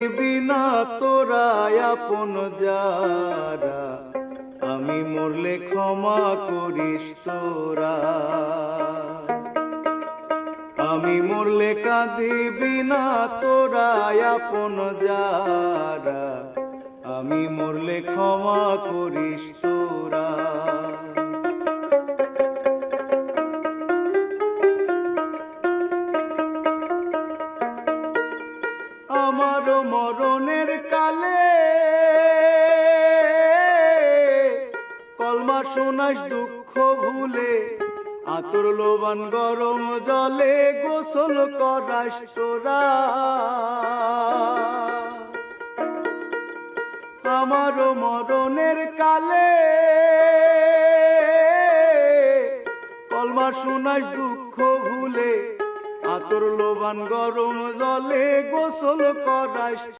বিনা তোরা আপন যারা, আমি মরলে ক্ষমা করিস তোরা। আমি মরলে কাঁদিবি না তোরা আপন যারা, আমি মরলে ক্ষমা করিস তোরা। আমার মরণের কালে কলমা শোনাস দুঃখ ভুলে, আতর লোবান গরম জলে গোসল করাস তোরা। আমার মরণের কালে কলমা শোনাস দুঃখ ভুলে, আতর লোবান গরম জলে গোসল করাস